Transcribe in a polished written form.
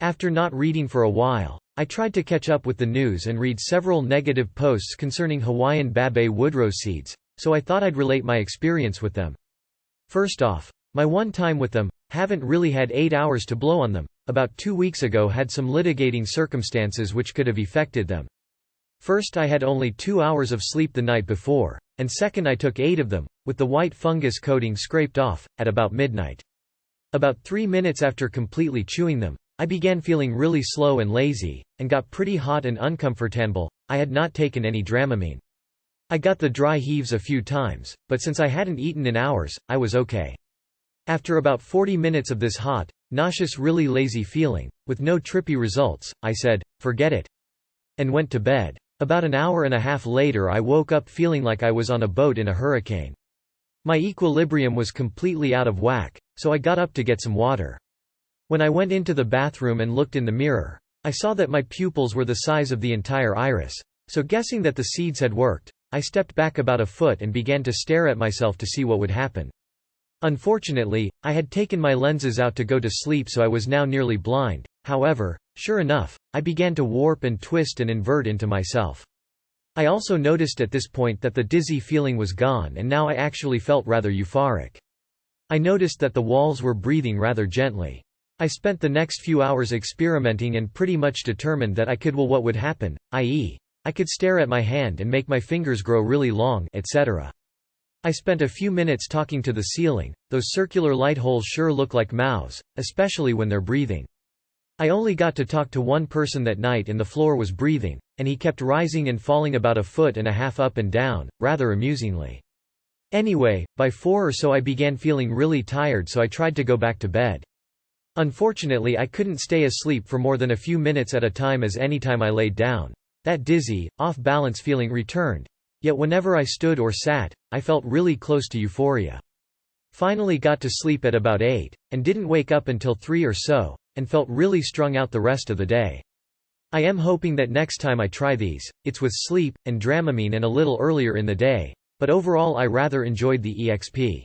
After not reading for a while, I tried to catch up with the news and read several negative posts concerning Hawaiian Babe Woodrose seeds, so I thought I'd relate my experience with them. First off, my one time with them, haven't really had 8 hours to blow on them. About 2 weeks ago had some litigating circumstances which could have affected them. First, I had only 2 hours of sleep the night before, and second, I took 8 of them, with the white fungus coating scraped off, at about midnight. About 3 minutes after completely chewing them, I began feeling really slow and lazy, and got pretty hot and uncomfortable. I had not taken any Dramamine. I got the dry heaves a few times, but since I hadn't eaten in hours, I was okay. After about 40 minutes of this hot, nauseous, really lazy feeling, with no trippy results, I said, "Forget it," and went to bed. About an hour and a half later I woke up feeling like I was on a boat in a hurricane. My equilibrium was completely out of whack, so I got up to get some water. When I went into the bathroom and looked in the mirror, I saw that my pupils were the size of the entire iris, so guessing that the seeds had worked, I stepped back about a foot and began to stare at myself to see what would happen. Unfortunately, I had taken my lenses out to go to sleep, so I was now nearly blind. However, sure enough, I began to warp and twist and invert into myself. I also noticed at this point that the dizzy feeling was gone, and now I actually felt rather euphoric. I noticed that the walls were breathing rather gently. I spent the next few hours experimenting and pretty much determined that I could what would happen, i.e., I could stare at my hand and make my fingers grow really long, etc. I spent a few minutes talking to the ceiling. Those circular light holes sure look like mouths, especially when they're breathing. I only got to talk to one person that night and the floor was breathing, and he kept rising and falling about 1.5 feet up and down, rather amusingly. Anyway, by 4 or so I began feeling really tired, so I tried to go back to bed. Unfortunately, I couldn't stay asleep for more than a few minutes at a time, as anytime I laid down, that dizzy, off-balance feeling returned. Yet whenever I stood or sat, I felt really close to euphoria. Finally got to sleep at about 8, and didn't wake up until 3 or so, and felt really strung out the rest of the day. I am hoping that next time I try these, it's with sleep, and Dramamine and a little earlier in the day, but overall I rather enjoyed the EXP.